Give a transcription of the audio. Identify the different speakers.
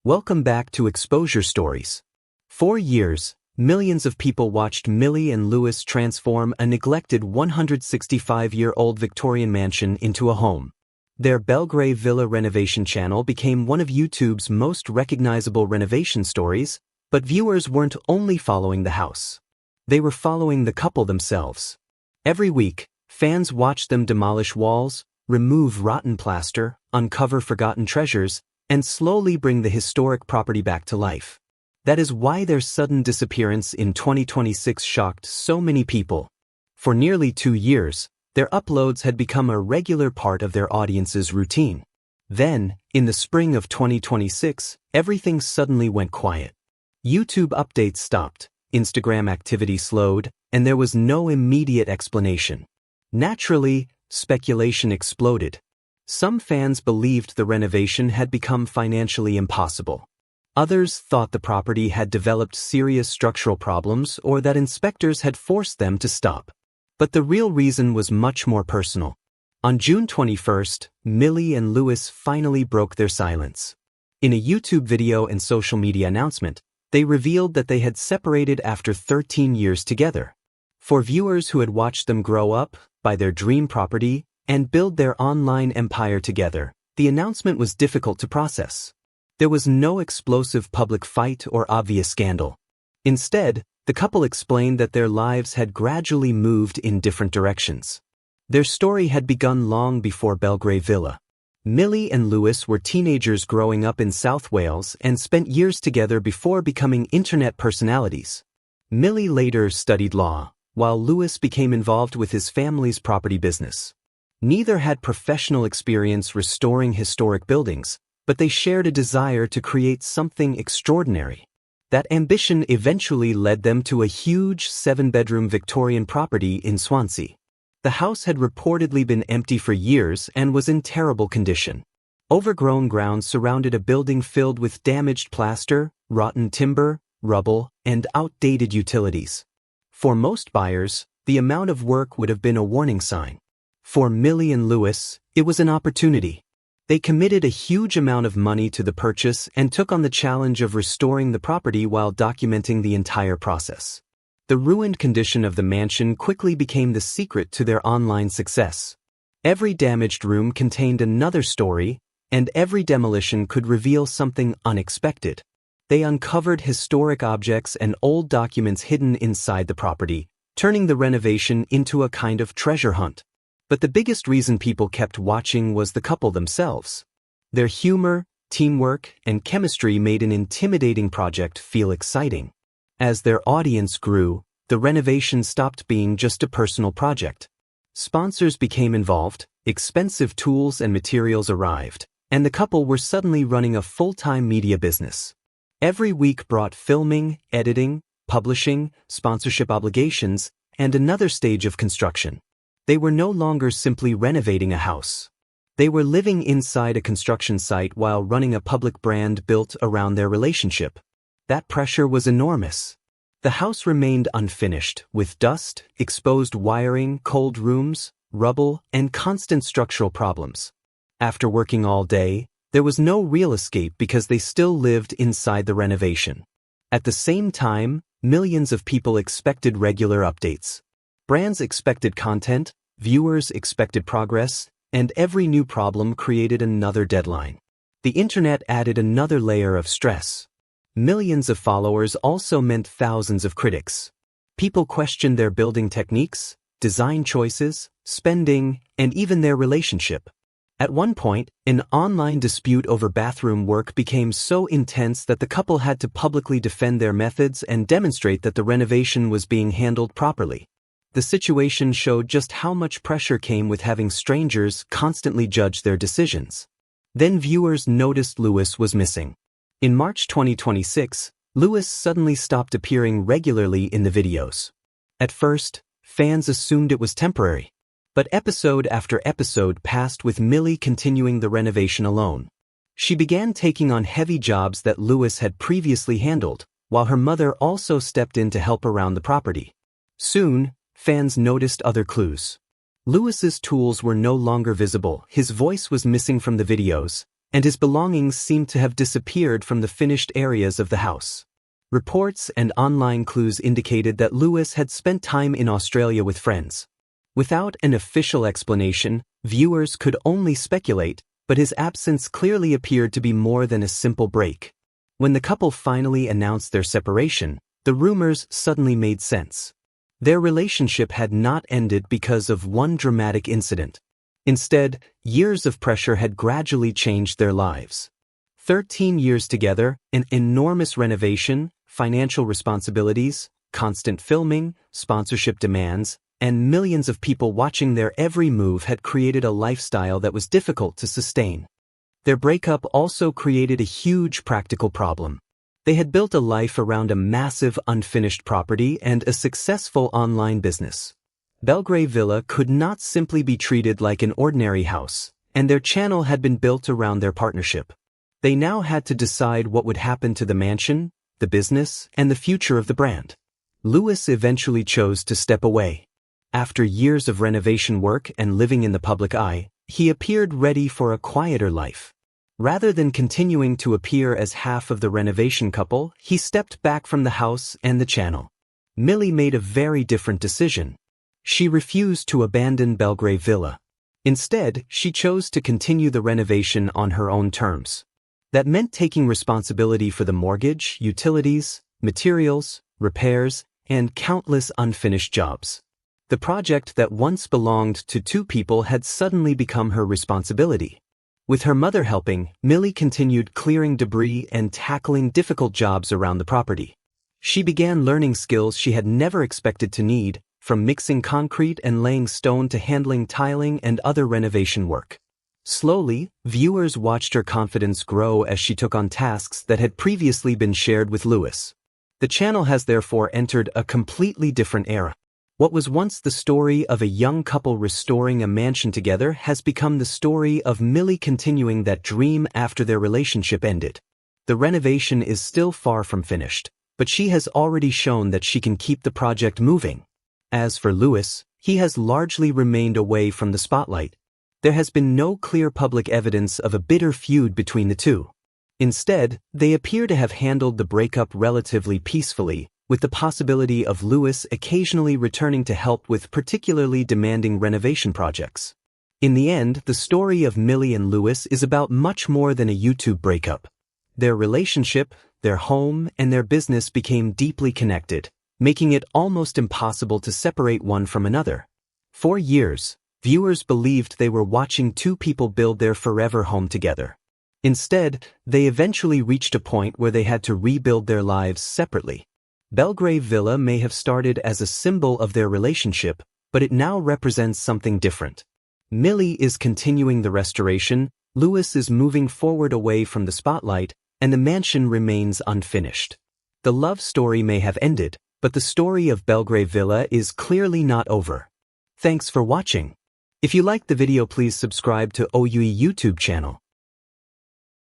Speaker 1: Welcome back to Exposure Stories. For years, millions of people watched Millie and Lewis transform a neglected 165-year-old Victorian mansion into a home. Their Belgrave Villa renovation channel became one of YouTube's most recognizable renovation stories, but viewers weren't only following the house. They were following the couple themselves. Every week, fans watched them demolish walls, remove rotten plaster, uncover forgotten treasures, and slowly bring the historic property back to life. That is why their sudden disappearance in 2026 shocked so many people. For nearly 2 years, their uploads had become a regular part of their audience's routine. Then, in the spring of 2026, everything suddenly went quiet. YouTube updates stopped, Instagram activity slowed, and there was no immediate explanation. Naturally, speculation exploded. Some fans believed the renovation had become financially impossible. Others thought the property had developed serious structural problems or that inspectors had forced them to stop. But the real reason was much more personal. On June 21st, Millie and Lewis finally broke their silence. In a YouTube video and social media announcement, they revealed that they had separated after 13 years together. For viewers who had watched them grow up, buy their dream property, and build their online empire together, the announcement was difficult to process. There was no explosive public fight or obvious scandal. Instead, the couple explained that their lives had gradually moved in different directions. Their story had begun long before Belgrave Villa. Millie and Lewis were teenagers growing up in South Wales and spent years together before becoming internet personalities. Millie later studied law, while Lewis became involved with his family's property business. Neither had professional experience restoring historic buildings, but they shared a desire to create something extraordinary. That ambition eventually led them to a huge 7-bedroom Victorian property in Swansea. The house had reportedly been empty for years and was in terrible condition. Overgrown grounds surrounded a building filled with damaged plaster, rotten timber, rubble, and outdated utilities. For most buyers, the amount of work would have been a warning sign. For Millie and Lewis, it was an opportunity. They committed a huge amount of money to the purchase and took on the challenge of restoring the property while documenting the entire process. The ruined condition of the mansion quickly became the secret to their online success. Every damaged room contained another story, and every demolition could reveal something unexpected. They uncovered historic objects and old documents hidden inside the property, turning the renovation into a kind of treasure hunt. But the biggest reason people kept watching was the couple themselves. Their humor, teamwork, and chemistry made an intimidating project feel exciting. As their audience grew, the renovation stopped being just a personal project. Sponsors became involved, expensive tools and materials arrived, and the couple were suddenly running a full-time media business. Every week brought filming, editing, publishing, sponsorship obligations, and another stage of construction. They were no longer simply renovating a house. They were living inside a construction site while running a public brand built around their relationship. That pressure was enormous. The house remained unfinished, with dust, exposed wiring, cold rooms, rubble, and constant structural problems. After working all day, there was no real escape because they still lived inside the renovation. At the same time, millions of people expected regular updates. Brands expected content, viewers expected progress, and every new problem created another deadline. The internet added another layer of stress. Millions of followers also meant thousands of critics. People questioned their building techniques, design choices, spending, and even their relationship. At one point, an online dispute over bathroom work became so intense that the couple had to publicly defend their methods and demonstrate that the renovation was being handled properly. The situation showed just how much pressure came with having strangers constantly judge their decisions. Then viewers noticed Lewis was missing. In March 2026, Lewis suddenly stopped appearing regularly in the videos. At first, fans assumed it was temporary. But episode after episode passed with Millie continuing the renovation alone. She began taking on heavy jobs that Lewis had previously handled, while her mother also stepped in to help around the property. Soon, fans noticed other clues. Lewis's tools were no longer visible, his voice was missing from the videos, and his belongings seemed to have disappeared from the finished areas of the house. Reports and online clues indicated that Lewis had spent time in Australia with friends. Without an official explanation, viewers could only speculate, but his absence clearly appeared to be more than a simple break. When the couple finally announced their separation, the rumors suddenly made sense. Their relationship had not ended because of one dramatic incident. Instead, years of pressure had gradually changed their lives. 13 years together, an enormous renovation, financial responsibilities, constant filming, sponsorship demands, and millions of people watching their every move had created a lifestyle that was difficult to sustain. Their breakup also created a huge practical problem. They had built a life around a massive unfinished property and a successful online business. Belgrave Villa could not simply be treated like an ordinary house, and their channel had been built around their partnership. They now had to decide what would happen to the mansion, the business, and the future of the brand. Lewis eventually chose to step away. After years of renovation work and living in the public eye, he appeared ready for a quieter life. Rather than continuing to appear as half of the renovation couple, he stepped back from the house and the channel. Millie made a very different decision. She refused to abandon Belgrave Villa. Instead, she chose to continue the renovation on her own terms. That meant taking responsibility for the mortgage, utilities, materials, repairs, and countless unfinished jobs. The project that once belonged to two people had suddenly become her responsibility. With her mother helping, Millie continued clearing debris and tackling difficult jobs around the property. She began learning skills she had never expected to need, from mixing concrete and laying stone to handling tiling and other renovation work. Slowly, viewers watched her confidence grow as she took on tasks that had previously been shared with Lewis. The channel has therefore entered a completely different era. What was once the story of a young couple restoring a mansion together has become the story of Millie continuing that dream after their relationship ended. The renovation is still far from finished, but she has already shown that she can keep the project moving. As for Lewis, he has largely remained away from the spotlight. There has been no clear public evidence of a bitter feud between the two. Instead, they appear to have handled the breakup relatively peacefully, with the possibility of Lewis occasionally returning to help with particularly demanding renovation projects. In the end, the story of Millie and Lewis is about much more than a YouTube breakup. Their relationship, their home, and their business became deeply connected, making it almost impossible to separate one from another. For years, viewers believed they were watching two people build their forever home together. Instead, they eventually reached a point where they had to rebuild their lives separately. Belgrave Villa may have started as a symbol of their relationship, but it now represents something different. Millie is continuing the restoration, Lewis is moving forward away from the spotlight, and the mansion remains unfinished. The love story may have ended, but the story of Belgrave Villa is clearly not over. Thanks for watching. If you liked the video, please subscribe to OUE YouTube channel.